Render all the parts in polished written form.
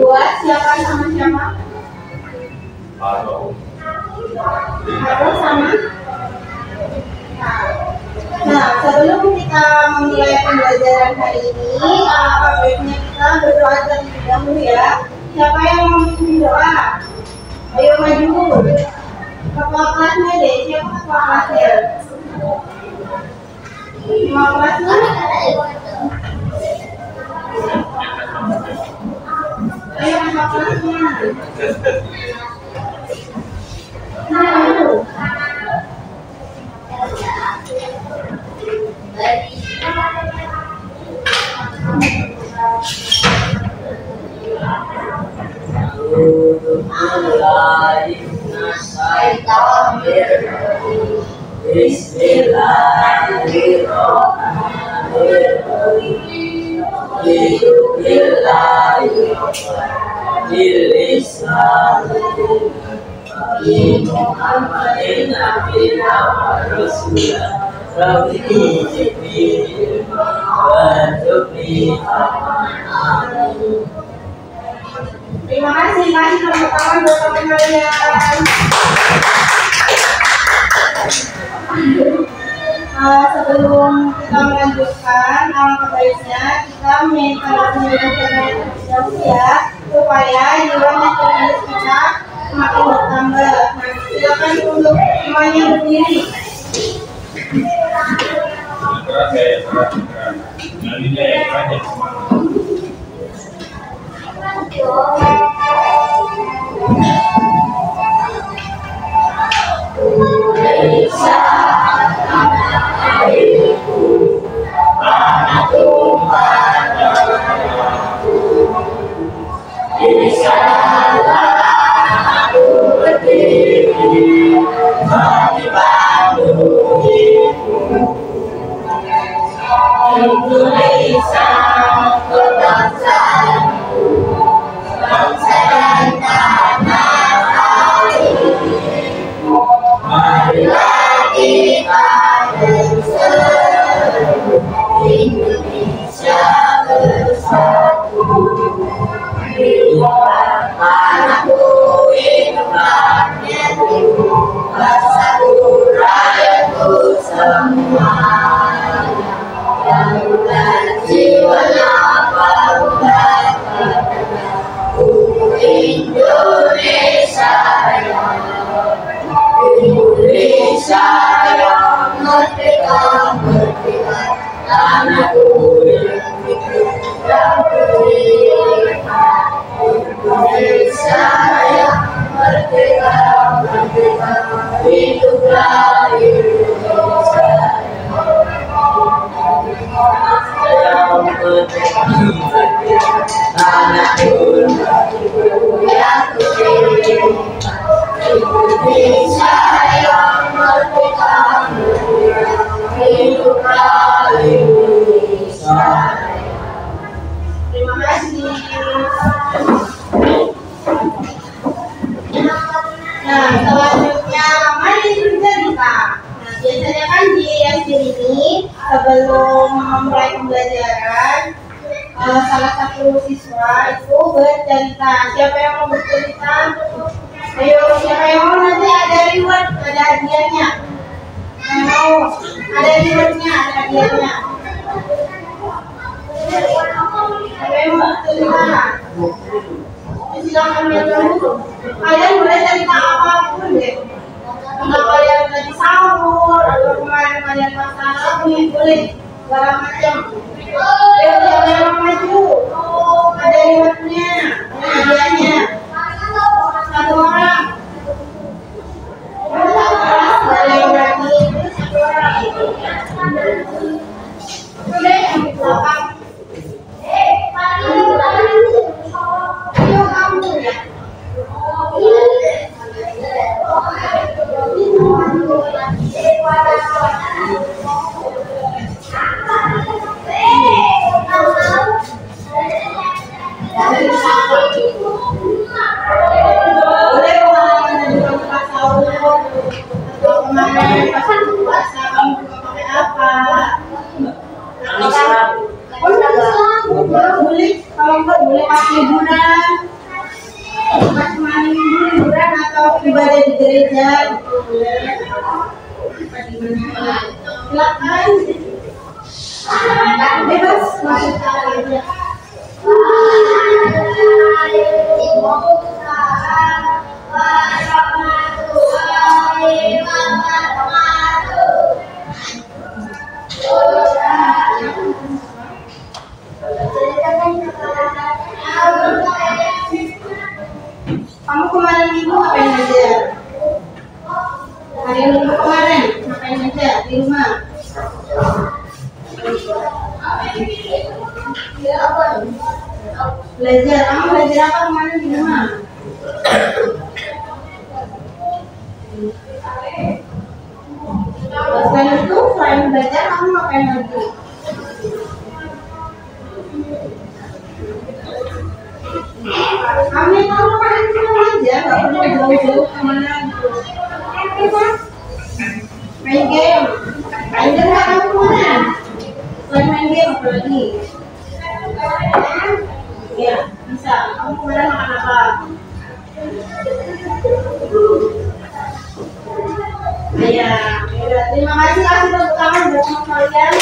Buat siapa sama siapa? Harus sama. Nah, sebelum kita memulai pembelajaran hari ini, baiknya kita berdoa terlebih dahulu ya. Siapa yang mau bikin doa? Ayo maju. Kepala kelasnya deh, siapa kepala kelasnya? Kepala kelasnya? Ayo kepala kelasnya. Terima kasih, kasih tepuk tangan buat teman kalian. Sebelum kita melanjutkan, alangkah baiknya kita minta dahulu ya, supaya jiwanya terus kita semakin bertambah. Nah, silakan untuk semuanya berdiri. Terima kasih. Nah, selanjutnya mari bercerita. Nah, biasanya kan di SD ini sebelum memulai pembelajaran, salah satu siswa itu bercerita. Siapa yang mau bercerita? Ayo, siapa yang mau? Nanti ada reward, ada hadiahnya. Yang mau? Ada rewardnya, ada hadiahnya. Siapa yang mau bercerita? Silakan dulu. Kalian boleh cerita apapun deh. Kalau kalian tadi sahur atau kemarin kalian masak ini boleh segala macam. Ayo siapa yang mau maju? Ada rewardnya, ada hadiahnya. Satu orang. Ada yang berani satu orang. Boleh yang di belakang. Ayo kamu ya. Boleh, kalau enggak boleh pas liburan. Pas kemarin liburan atau ibadah di gereja gitu. Silakan. Bebas masuk aja. Kamu kemarin minggu ngapain aja? Hari minggu kemarin ngapain aja di rumah? Belajar. Kamu belajar apa kemarin di rumah? Selain itu, selain belajar, kamu ngapain lagi? Kamu kan di rumah aja, nggak perlu jauh-jauh kemana gitu. Main game. Main game nggak kamu kemana? Selain main game apa lagi? Ya, bisa. Kamu kemarin makan apa? Ya, terima kasih tepuk tangan buat semua kalian.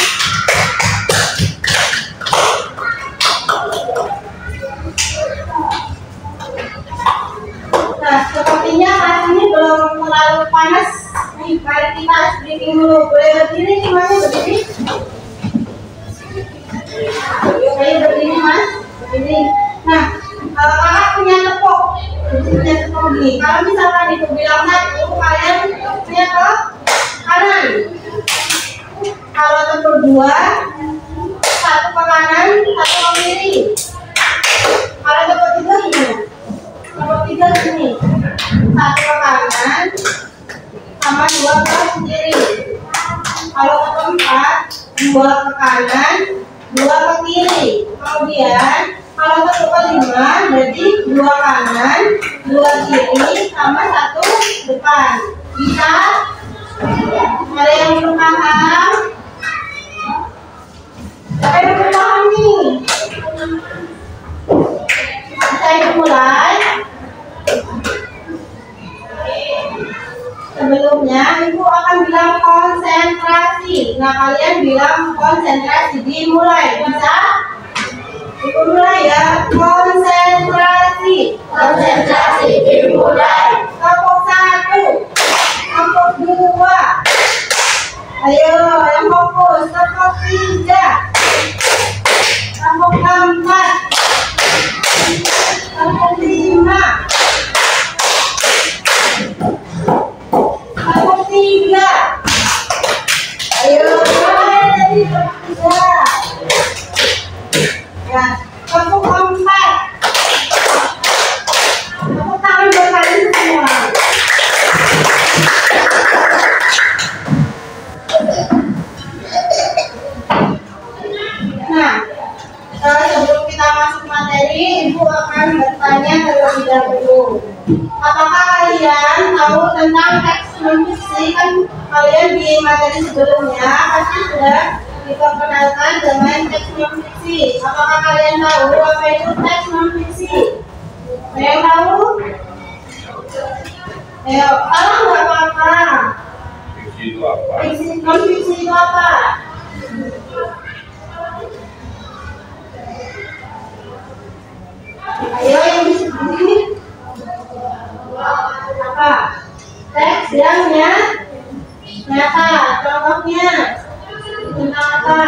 Nah, sepertinya kelas ini belum terlalu panas. Nih, mari kita briefing dulu. Boleh berdiri semuanya berdiri? Ayo berdiri mas, berdiri. Nah, kalau kakak punya tepuk gini. Kalau misalkan itu bilang satu, kalian punya ke kanan. Kalau tepuk dua, satu ke kanan, satu ke kiri. Kalau tepuk tiga gimana? Tepuk tiga gini, satu ke kanan, sama dua ke kiri. Kalau tepuk empat, dua ke kanan, dua ke kiri. Kemudian kalau tepuk kelima berarti dua kanan, dua kiri, sama satu depan. Bisa? Ada yang belum paham? Ada yang belum paham nih? Bisa dimulai? Sebelumnya ibu akan bilang konsentrasi. Nah kalian bilang konsentrasi. Dimulai. Bisa? Ibu mulai ya. Konsentrasi. Konsentrasi dimulai. Kelompok satu, kelompok dua. Ayo yang fokus. Kelompok tiga, kelompok keempat, kelompok lima, kelompok tiga. Ayo mulai dari kelompok tiga. Ya, kelompok keempat. Tepuk tangan buat kalian semua. Nah, sebelum kita masuk materi, ibu akan bertanya terlebih dahulu. Apakah kalian tahu tentang teks non-fiksi? Kan kalian di materi sebelumnya pasti sudah diperkenalkan dengan teks non-fiksi. Apakah kalian tahu apa itu teks non-fiksi? Ada yang tahu? Ayo, tahu nggak apa-apa? Fiksi itu apa? Non-fiksi itu apa? Ayo yang di sini. Apa? Teks yang nyata. Contohnya tentang apa?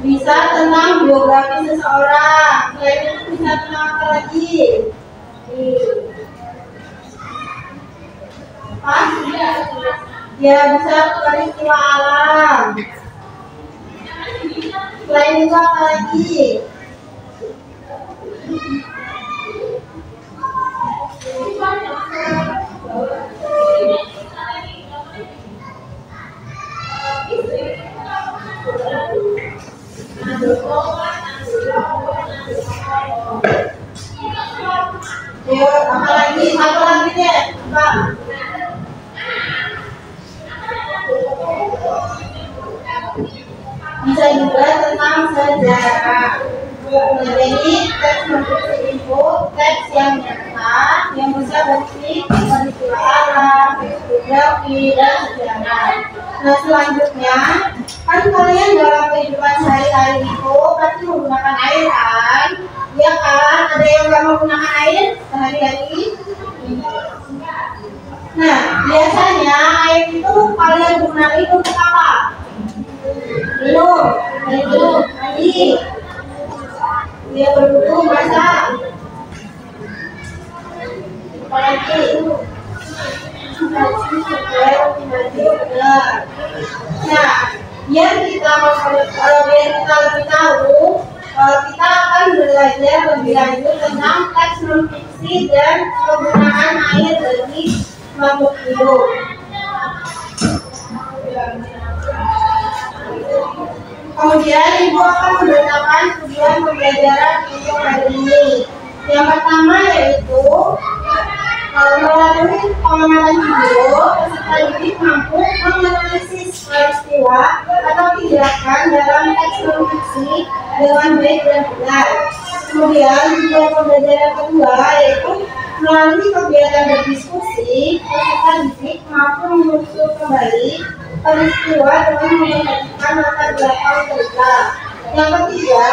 Bisa tentang biografi seseorang. Selain itu bisa tentang apa lagi? Pas? Ya bisa peristiwa alam. Selain itu apa lagi? Ayo, apa lagi? Satu lagi deh, Pak. bisa juga tentang sejarah. Nah, jadi teks non-fiksi itu teks yang nyata yang bisa berisi peristiwa alam, geografi, dan sejarah. Nah, selanjutnya kan kalian dalam kehidupan sehari-hari itu pasti menggunakan air kan? Ya kan? Ada yang nggak menggunakan air sehari-hari? Nah, biasanya air itu kalian gunakan untuk apa? Minum, mandi. Dia berwudu, masak. Apalagi? Nah, biar kita lebih tahu, kita akan belajar lebih lanjut tentang teks non-fiksi dan penggunaan air bagi makhluk hidup. Kemudian Ibu akan memberitakan tujuan pembelajaran untuk hari ini. Yang pertama yaitu melalui pengamatan video, peserta didik mampu menganalisis peristiwa atau tindakan dalam teks non-fiksi dengan baik dan benar. Kemudian tujuan pembelajaran kedua yaitu melalui kegiatan berdiskusi, peserta didik mampu menyusun kembali peristiwa dengan memperhatikan latar belakang cerita. Yang ketiga,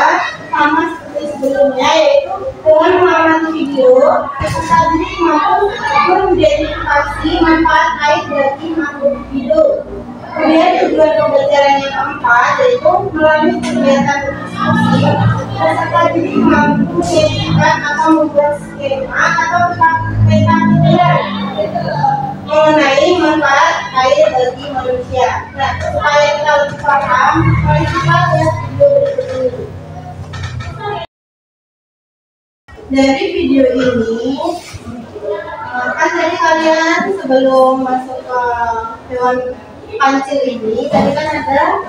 sama seperti sebelumnya, yaitu dengan mengamati video, peserta didik mampu mengidentifikasi manfaat air bagi makhluk hidup. Kemudian tujuan pembelajaran yang keempat, yaitu melalui kegiatan berdiskusi, peserta didik mampu menjadikan atau membuat skema atau peta mengenai manfaat air bagi manusia. Nah, supaya kita lebih paham, mari kita lihat video berikut ini. Dari video ini, kan tadi kalian sebelum masuk ke hewan pancil ini, tadi kan ada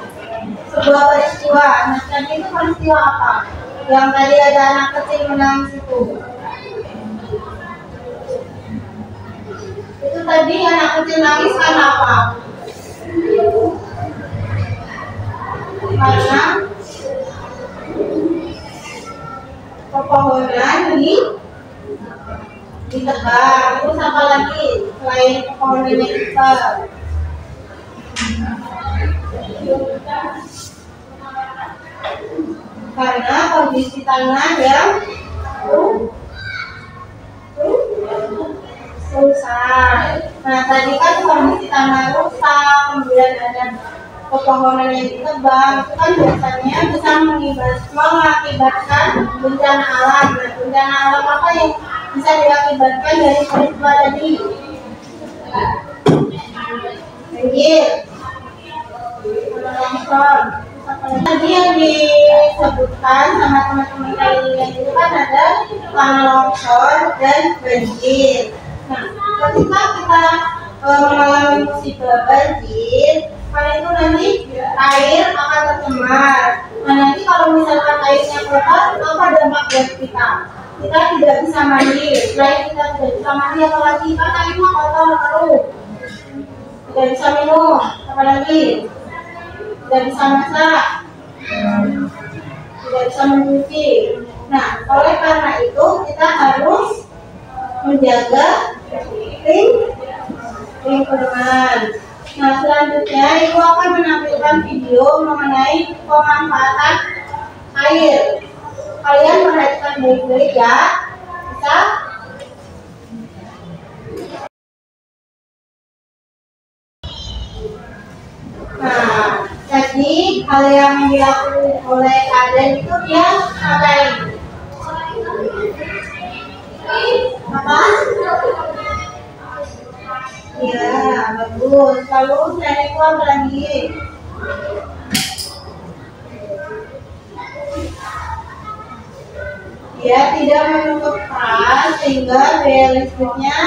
sebuah peristiwa. Nah, tadi itu peristiwa apa? Yang tadi ada anak kecil menangis itu. Itu tadi anak kecil nangis karena apa? Karena pepohonan ditebang. Terus apa lagi selain pepohonan yang ditebang? Karena kondisi tanah yang rusak. Nah, tadi kan kondisi tanah rusak, kemudian ada pepohonan yang ditebang, itu kan biasanya bisa mengakibatkan bencana alam. Nah, bencana alam apa yang bisa diakibatkan dari peristiwa tadi? Banjir, longsor. Tadi yang disebutkan sama teman-teman kalian itu kan ada tanah longsor dan banjir. Nah, ketika kita mengalami musibah banjir, karena itu nanti air akan tercemar. Nah, nanti kalau misalkan airnya kotor, apa dampak buat kita? Kita tidak bisa mandi. Selain kita tidak bisa mandi, apalagi kan airnya kotor terus. Tidak bisa minum, apalagi tidak bisa masak, tidak bisa mencuci. Nah, oleh karena itu kita harus menjaga lingkungan. Nah, selanjutnya Ibu akan menampilkan video mengenai pemanfaatan air. Kalian perhatikan baik-baik ya. Bisa? Nah, jadi hal yang dilakukan oleh Aden itu dia ngapain? Apa? Ya, bagus. Lalu selain itu apa lagi? Dia tidak menutup keran sehingga daya listriknya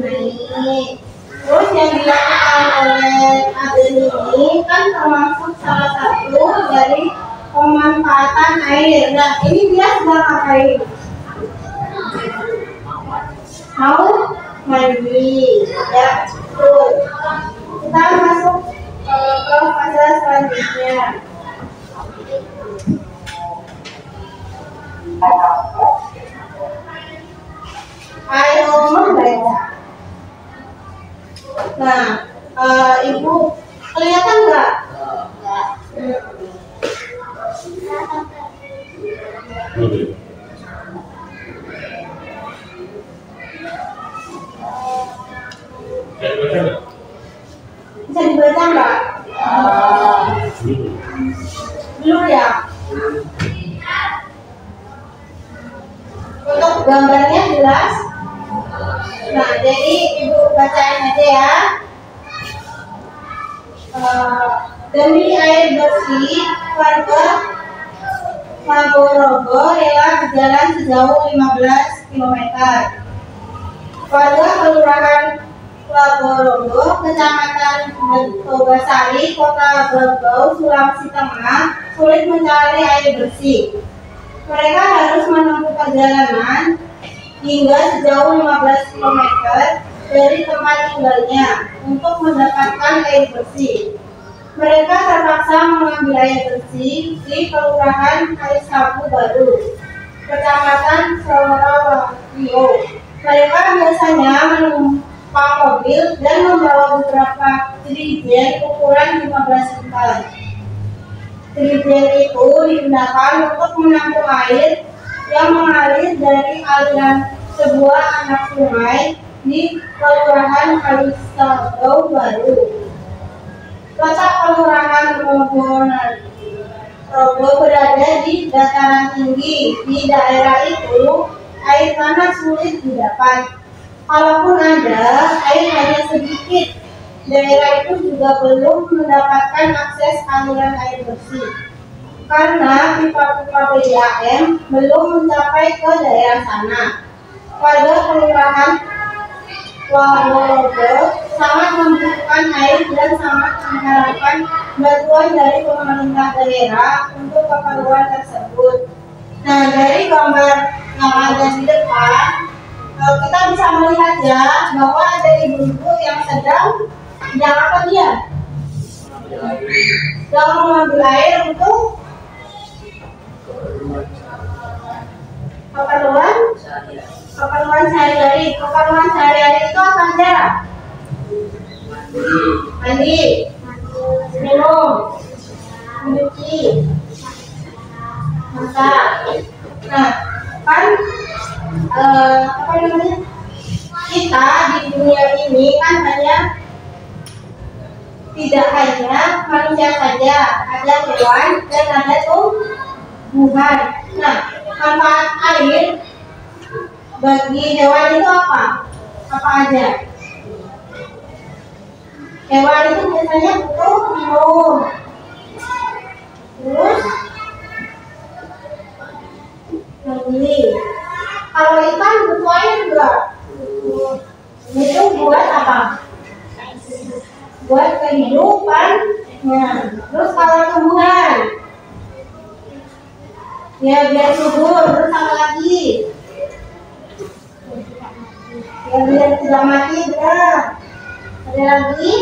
naik. Terus yang dilakukan oleh Aden ini kan termasuk salah satu dari pemanfaatan air. Nah, ini dia sedang ngapain? Mau mandi, ya. Tuh. Kita masuk ke fase selanjutnya. Ibu. Kelihatan nggak? Bisa dibaca nggak? Belum ya? Untuk gambarnya jelas? Nah, jadi Ibu bacain aja ya. Demi air bersih, warga Pagorogo rela berjalan sejauh 15 km. Warga Kelurahan Pagorogo, Kecamatan Togasari, Kota Brebau, Sulawesi Tengah, sulit mencari air bersih. Mereka harus menempuh perjalanan hingga sejauh 15 km dari tempat tinggalnya untuk mendapatkan air bersih. Mereka terpaksa mengambil air bersih di Kelurahan Kalisapu Baru, Kecamatan Sorowio. Mereka biasanya menumpang mobil dan membawa beberapa jerigen ukuran 15 liter. Jerigen itu digunakan untuk menampung air yang mengalir dari aliran sebuah anak sungai di Kelurahan Kalisapu Baru. Letak Kelurahan Rogo berada di dataran tinggi. Di daerah itu, air tanah sulit didapat. Kalaupun ada, air hanya sedikit. Daerah itu juga belum mendapatkan akses aliran air bersih karena pipa-pipa PDAM belum mencapai ke daerah sana. Warga Kelurahan Rogo sangat membutuhkan air dan sangat mengharapkan bantuan dari pemerintah daerah untuk keperluan tersebut. Nah, dari gambar yang ada di depan, kita bisa melihat ya bahwa ada ibu-ibu yang sedang apa dia? Sedang mengambil air untuk keperluan sehari-hari. Keperluan sehari-hari itu apa aja? Mandi, minum, mencuci, masak. Nah, kan apa namanya? Kita di dunia ini kan hanya tidak hanya manusia saja, ada hewan dan ada tumbuhan. Nah, manfaat air bagi hewan itu apa? Apa aja? Hewan itu biasanya butuh minum, terus mandi. Kalau ikan butuh air enggak? Itu buat apa? Buat kehidupan. Nah, terus kalau tumbuhan, ya biar subur. Terus apa lagi? Ya biar tidak mati, benar. Ada lagi?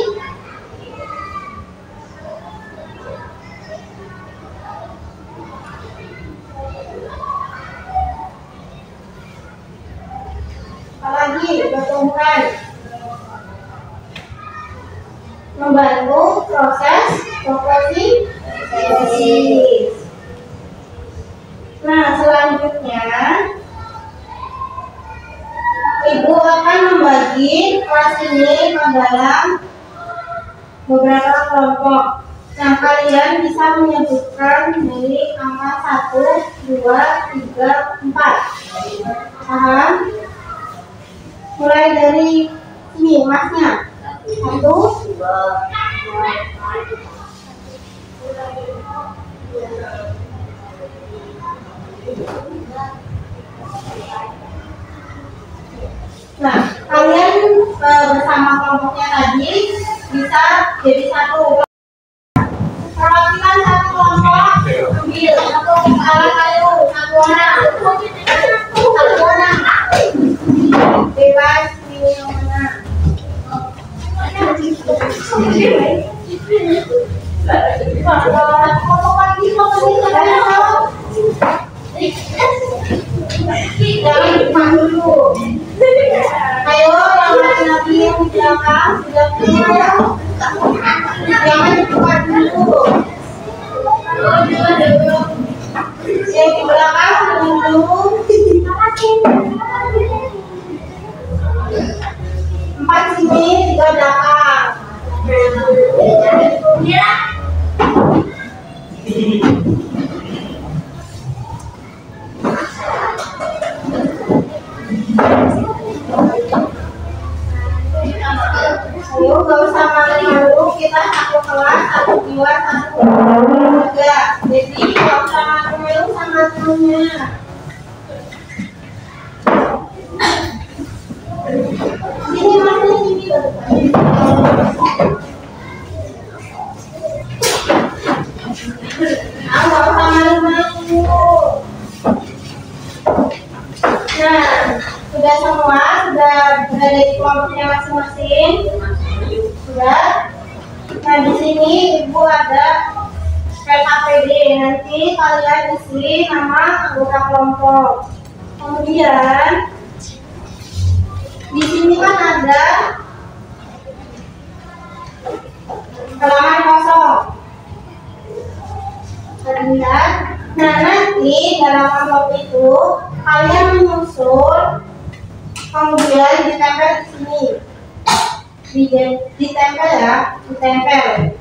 Apalagi tumbuhan membantu proses fotosintesis. Nah, selanjutnya Ibu akan membagi kelas ini ke dalam beberapa kelompok. Nah, kalian bisa menyebutkan dari angka 1, 2, 3, 4. Paham? Mulai dari sini, masnya. 1, 2, 3. Nah, kalian bersama kelompoknya tadi bisa jadi satu. Perwakilan satu kelompok ambil satu alat kayu, satu warna, bebas pilih yang mana. Kelompok lagi jangan depan dulu. Ayo yang laki-laki yang di belakang sudah punya. Ya. Ayo, gak usah malu-malu, kita satu kelas, satu jiwa, satu keluarga. Jadi gak usah malu-malu sama temennya. Ini masih ini loh. Gak usah malu-malu. Nah, sudah semua, sudah berada di kelompoknya masing-masing. Sudah. Nah, di sini Ibu ada LKPD. Nanti kalian isi nama anggota kelompok. Kemudian di sini kan ada halaman kosong. Lihat. Nah, nanti dalam amplop itu kalian menyusun, kemudian ditempel di sini. Ditempel ya, ditempel.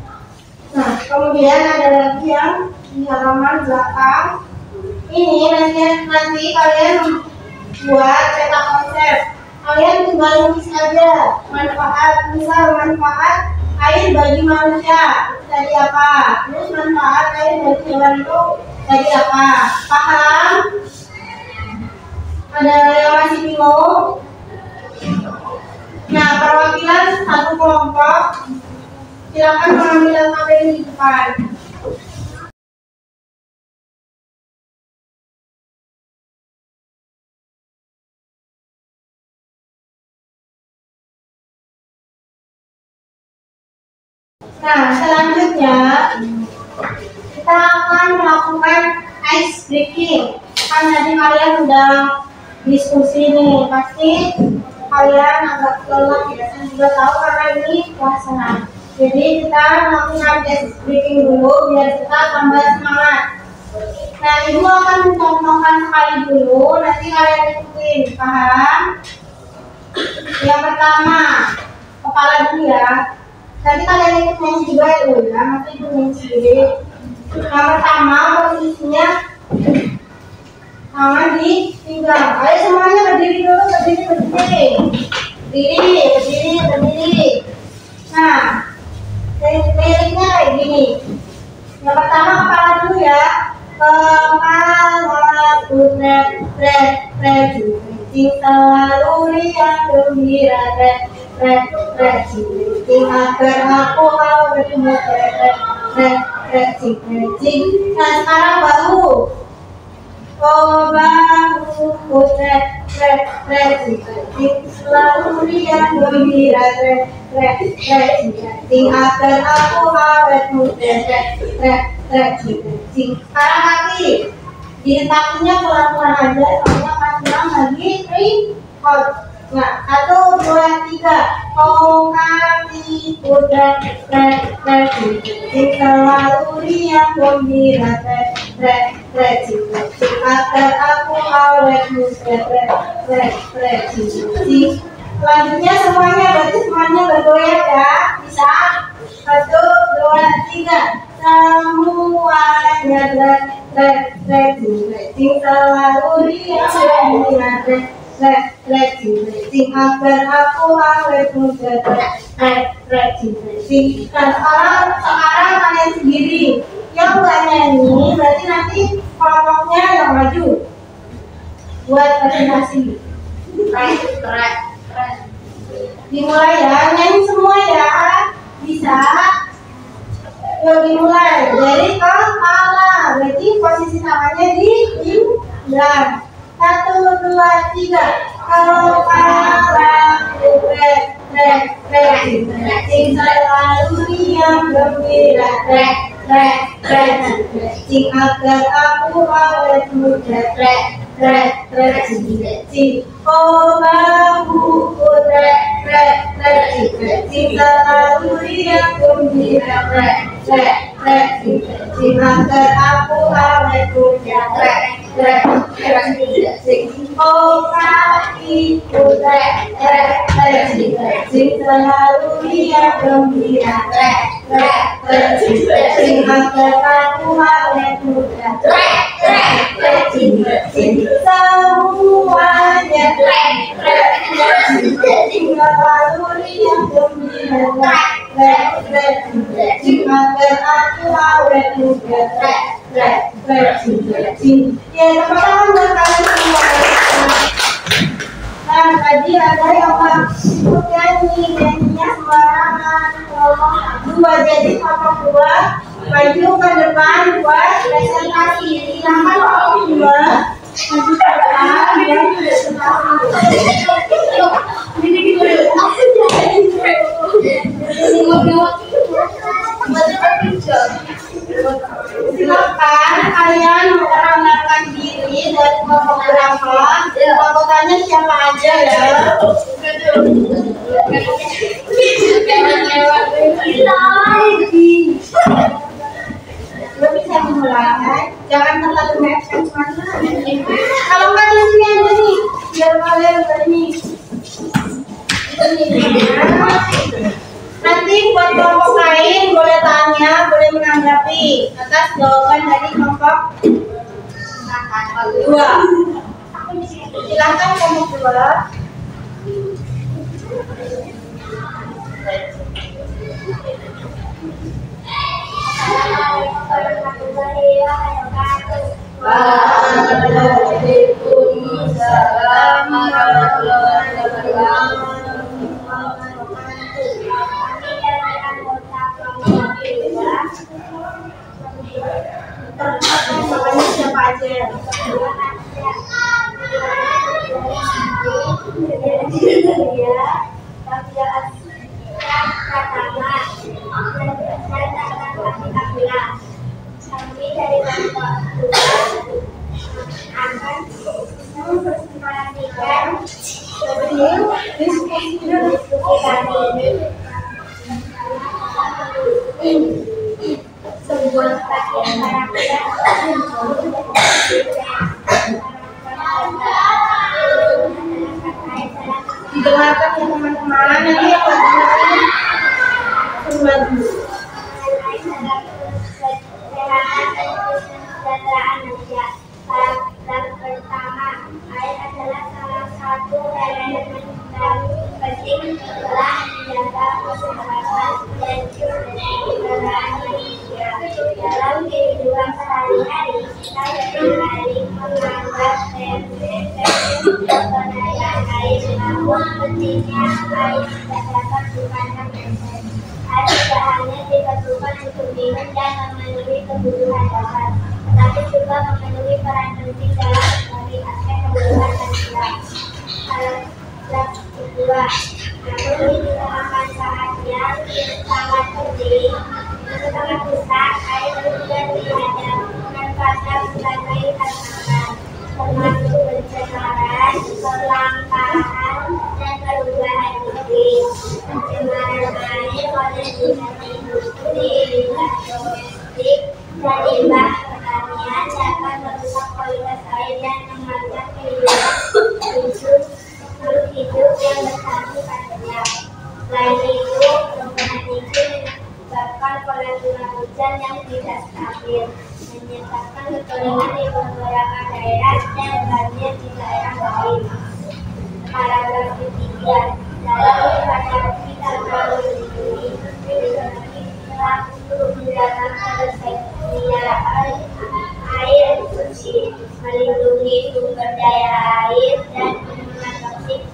Nah, kemudian ada lagi yang di halaman belakang. Ini nanti kalian buat cetak konsep. Kalian tinggal nulis aja manfaat, misal manfaat air bagi manusia tadi apa, terus manfaat air bagi hewan itu tadi apa, paham? Ada yang masih bingung? Nah, perwakilan satu kelompok silakan mengambil materi di depan. Nah, selanjutnya kita akan melakukan ice breaking. Kan tadi kalian udah diskusi nih, pasti kalian agak lelah ya. Saya juga tahu karena ini suasana. Jadi kita melakukan ice breaking dulu biar kita tambah semangat. Nah, Ibu akan mencontohkan sekali dulu, nanti kalian ikutin, paham? Yang pertama, kepala dulu ya. Nanti kalian ikut nyanyi juga itu ya, nanti Ibu nyanyi sendiri. Yang pertama posisinya tangan di pinggang. Ayo semuanya berdiri dulu, berdiri. Nah, liriknya kayak gini. Yang pertama kepala dulu ya. Kepala putret, selalu riang gembira, agar aku mau bertemu Nah, sekarang bahu. Bahu selalu riang gembira, agar aku mau bertemu Sekarang kaki. Dihentakinya pelan-pelan aja, soalnya pas bilang lagi record. Nah, 1, 2, 3. Kaki kuda, selalu riang gembira, agar aku awetmu, Selanjutnya semuanya bergoyang ya, bisa. 1, 2, 3. Semuanya selalu riang gembira, agar aku awetmu, Nah, sekarang kalian sendiri yang nggak nyanyi, berarti nanti kelompoknya yang maju buat presentasi. Dimulai ya, nyanyi semua ya, bisa. Yuk dimulai dari kepala, berarti posisi tangannya di pinggang. 1, 2, 3. Kepala selalu riang gembira, agar aku awetmu, bahuku, selalu riang gembira, agar aku awetmu, Kakiku sing selalu dia gembira sing agar aku awet muda semuanya sing selalu dia gembira sing agar aku awet muda ya teman-teman buat kalian semua. Nah tadi ada yang ikut nyanyinya sembarangan dua jadi kelompok dua maju ke depan buat presentasi. Silakan kelompok dua maju ke depan dan silakan kalian memperkenalkan diri dari kelompok berapa, anggotanya siapa aja ya. Lo bisa memulai, jangan terlalu mepet mana. Kalau nggak di sini aja nih, biar kalian berani. Nanti buat kelompok lain boleh tanya, boleh menanggapi atas jawaban dari kelompok dua. Silakan kelompok dua. Waalaikumsalam warahmatullahi wabarakatuh. Siapa aja? Kami dari kelompok akan mempresentasikan diskusi kami. Sebuah bagian karakter didengarkan ya teman-teman. Nanti yang dengarkan berbagi kesejahteraan manusia. Paragraf pertama, air adalah salah satu elemen penting dalam menjaga keselamatan dan kesejahteraan manusia. Dalam kehidupan sehari-hari, kita seringkali menganggap keberadaan air, namun pentingnya air tidak dapat dipandang enteng. Air tidak hanya diperlukan untuk minum dan memenuhi kebutuhan dasar, tetapi juga memenuhi peran penting dalam berbagai aspek kehidupan manusia. Paragraf kedua, namun ini merupakan saat yang sangat penting, sangat besar. Air juga tidak manfaatnya sebagai tanaman, termasuk pencemaran, kelangkaan, dan perubahan iklim. Pencemaran air oleh industri, limbah domestik, dan limbah pertanian dapat merusak kualitas air dan mematikan kehidupan makhluk hidup yang bergantung padanya. Selain itu, perubahan iklim menyebabkan pola curah hujan yang tidak stabil, menyebabkan kekeringan di beberapa daerah dan banjir di daerah lain. Paragraf ketiga, dalam menghadapi tantangan ini, telah untuk menjaga ketersediaan air bersih, melindungi sumber daya air, dan mengatasi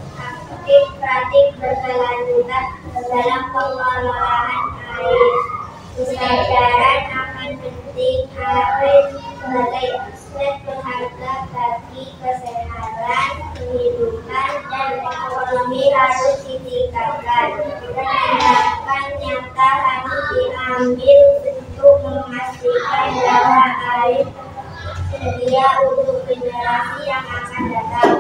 praktik berkelanjutan dalam pengelolaan air. Kesadaran akan penting air sebagai aspek berharga bagi kesehatan, kehidupan, dan ekonomi harus ditingkatkan. Tindakan nyata harus diambil untuk memastikan bahwa air sedia untuk generasi yang akan datang.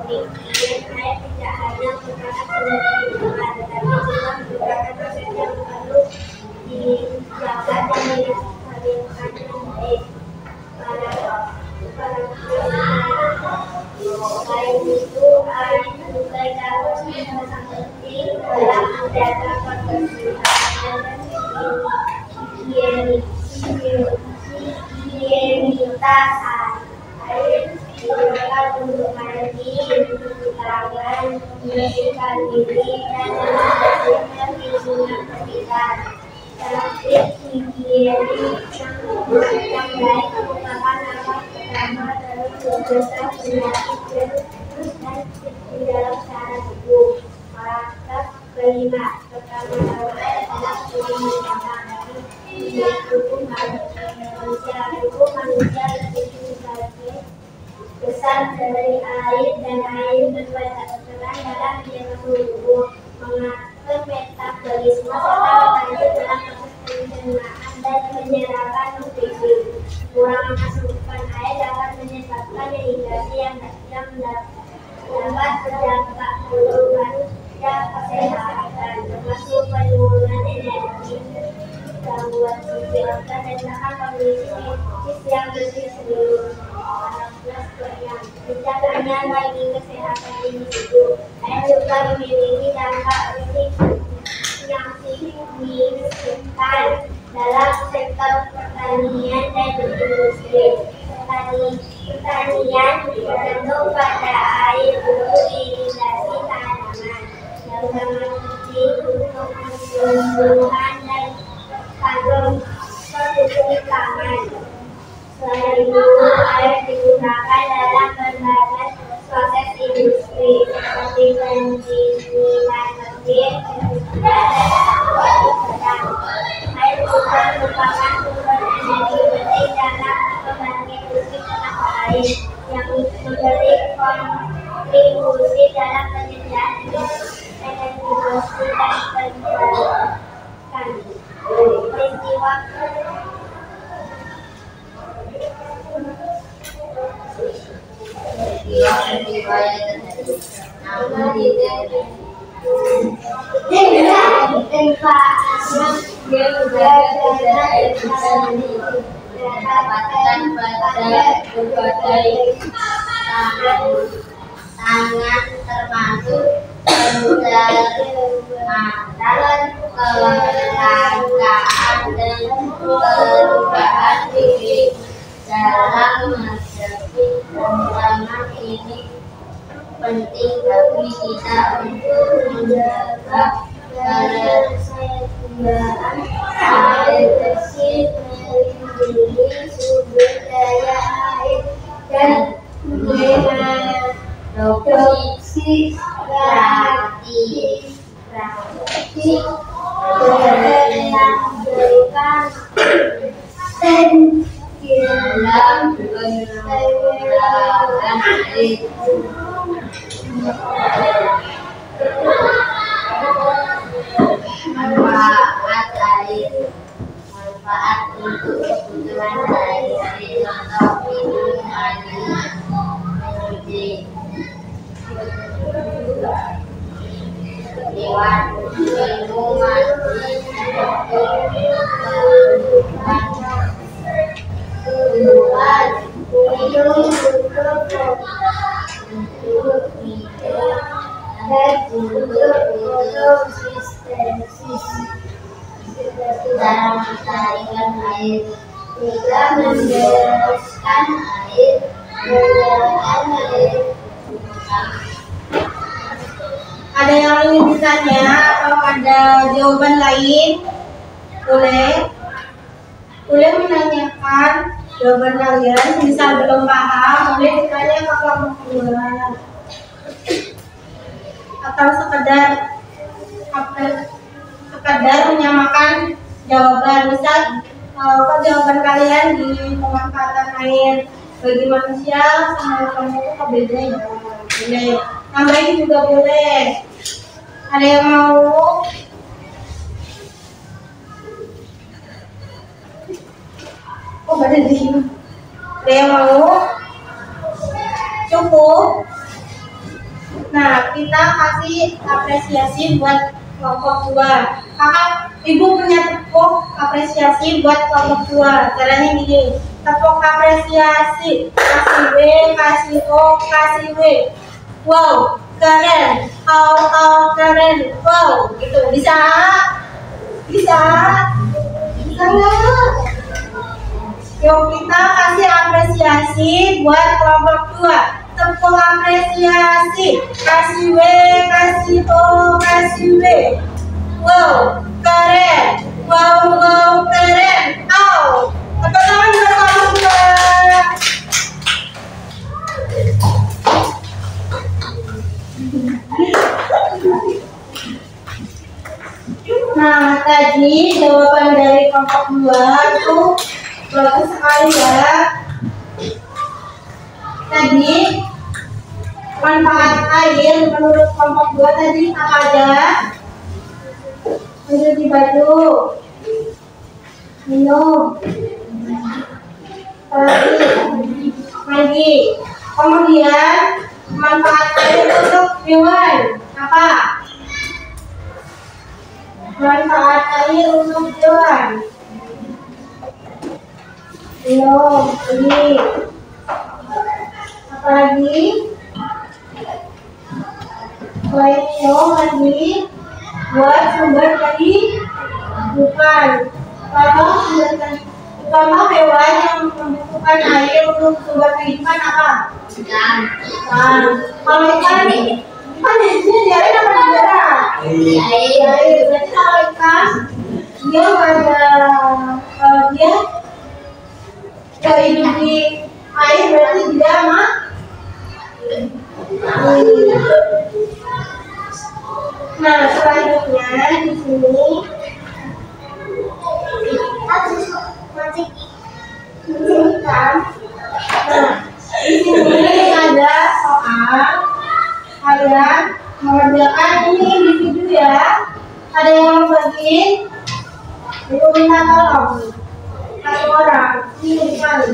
Demikian, air tidak hanya merupakan sumber kehidupan, tetapi juga merupakan aset yang perlu dijaga dan dilestarikan dengan baik. Para higienitas air digunakan untuk mandi, mencuci tangan, membersihkan diri, dan menjaga lingkungan sekitar. Tertib higienis yang baik merupakan awal pertama dalam mencegah penyakit virus dan di dalam cara tubuh. Paragraf kelima, pertama-tama adalah penyembuhan tubuh manusia. Tubuh manusia lebih sebagai besar dari air, dan air berperan dalam menjaga tubuh, mengatur metabolisme, serta membantu dalam proses pencernaan dan penyerapan nutrisi. Kurang asupan air dapat menyebabkan dehidrasi yang dapat berdampak buruk pada kesehatan, termasuk penurunan energi, gangguan fungsi organ, dan bahkan kondisi medis yang lebih serius. Bencananya bagi kesehatan individu. Air juga memiliki dampak yang signifikan dalam sektor pertanian dan industri. Pertanian bergantung pada air untuk irigasi tanaman, yang sangat penting untuk tumbuhan dan produksi pangan. Selain itu, air digunakan dalam berbagai proses industri seperti pendinginan mesin, dan berang. Air juga merupakan sumber energi penting dalam pembangkit listrik tenaga air, yang memberi kontribusi dalam penyediaan energi bersih dan terbarukan. Peristiwa didapatkan pada berbagai tangan, termasuk pendalam, kelangkaan, dan perubahan iklim. Dalam menghadapi tantangan ini, penting bagi kita untuk menjaga ketersediaan air bersih, melindungi sumber daya air, dan mengadopsi praktik berkelanjutan dalam pengelolaan air. Manfaat air. Manfaat untuk kebutuhan sehari-hari, contoh minum, mandi, mencuci, hewan, minum, mandi, tumbuhan, minum untuk hidup, dan untuk fotosintesis. Dalam melestarikan air, juga membereskan air, menggunakan air. Ada yang ingin ditanya atau ada jawaban lain? Boleh menanyakan jawaban kalian. Misal belum paham, boleh ditanya ke kelompok dua, atau sekedar menyamakan jawaban. Misal apa jawaban kalian di pemanfaatan air bagi manusia sama kamu itu beda ya? Boleh. Tambahin juga boleh. Ada yang mau? Oh, ada di sini. Ada yang mau? Cukup. Nah, kita kasih apresiasi buat kelompok 2. Kakak, ibu punya tepuk apresiasi buat kelompok 2. Caranya gini, tepuk apresiasi, kasih W, kasih O, kasih W. Wow, keren. Keren. Wow, gitu. Bisa nggak? apresiasi buat kelompok 2. Tepuk apresiasi. Kasih W, kasih O, kasih W. Wow, keren. Wow, keren. Au. Tepuk tangan buat kelompok 2. Nah, tadi jawaban dari kelompok 2 itu bagus sekali ya. Tadi manfaat air menurut kelompok 2 tadi apa aja? Mencuci baju, minum, mandi. Kemudian manfaat air untuk hewan apa? Manfaat air untuk hewan. Minum, ini. Apalagi? Selain minum lagi buat sumber kehidupan. Contoh hewan yang membutuhkan air untuk sumber kehidupan apa? Ikan. Kalau ikan di sini di air apa di darat? Di air. Berarti kalau ikan dia hidup di air berarti dia Nah, selanjutnya di sini ikan. Nah, di sini ada soal kalian mengerjakan ini individu ya. Ada yang bagiin, itu minta tolong satu orang. Ini dikali.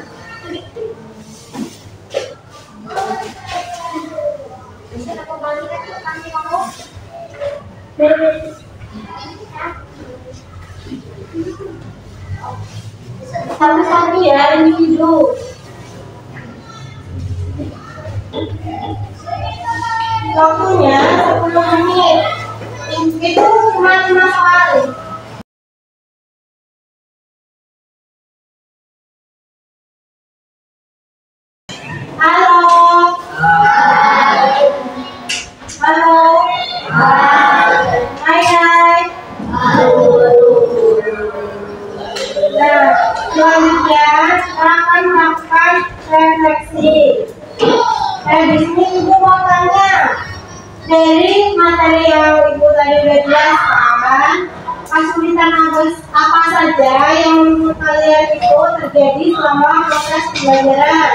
Satu-satu ya individu. Waktunya 10 menit. Itu cuma 5 soal. Halo. Halo. Hai. Nah, selanjutnya kita akan melakukan refleksi. Di sini Ibu mau tanya, dari materi yang Ibu tadi udah jelaskan, kesulitan apa saja yang menurut kalian itu terjadi selama proses pembelajaran?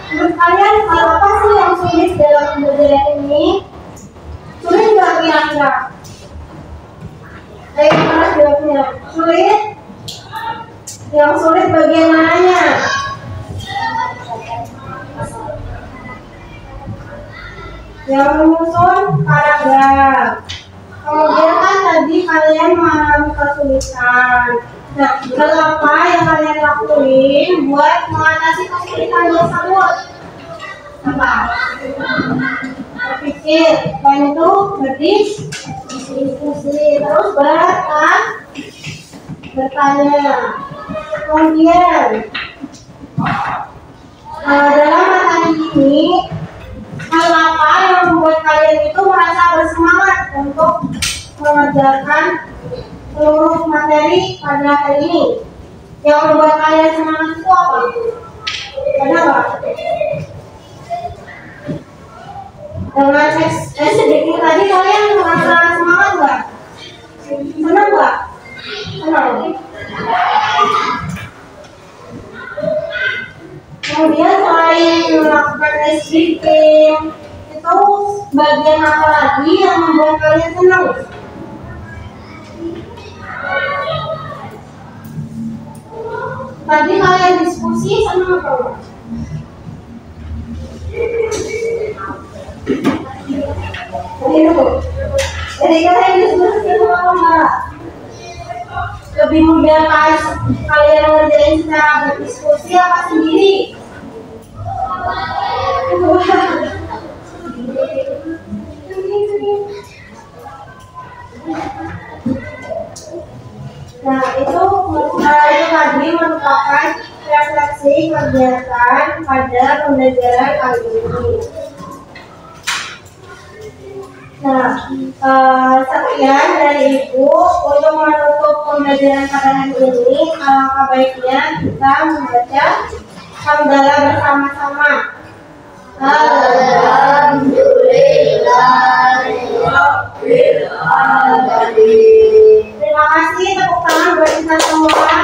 Menurut kalian apa sih yang sulit dalam pembelajaran ini? Sulit nggak kira-kira? Gimana jawabnya? Sulit? Yang sulit bagian mananya? Yang menyusun paragraf. Kemudian kan tadi kalian mengalami kesulitan. Nah, hal apa yang kalian lakuin buat mengatasi kesulitan tersebut? Apa? Berpikir, selain itu berdiskusi, terus bertanya. Kemudian dalam materi ini, hal apa yang membuat kalian itu merasa bersemangat untuk mengerjakan seluruh materi pada hari ini? Yang membuat kalian semangat itu apa? Kenapa? Dengan sedikit tadi kalian merasa semangat nggak? Senang nggak? Senang. Kemudian selain melakukan reading, itu bagian apa lagi yang membuat kalian senang? Tadi kalian diskusi senang apa enggak? Jadi kalian diskusi senang apa enggak? Lebih mudah pas kalian ngerjain secara berdiskusi apa sendiri? Nah, itu tadi merupakan refleksi kasih kegiatan pada pembelajaran kali ini. Nah, sekian dari Ibu. Untuk menutup pembelajaran pada hari ini, alangkah baiknya kita membaca hamdalah bersama-sama. Alhamdulillahirabbil alamin. Terima kasih, tepuk tangan buat kita semua.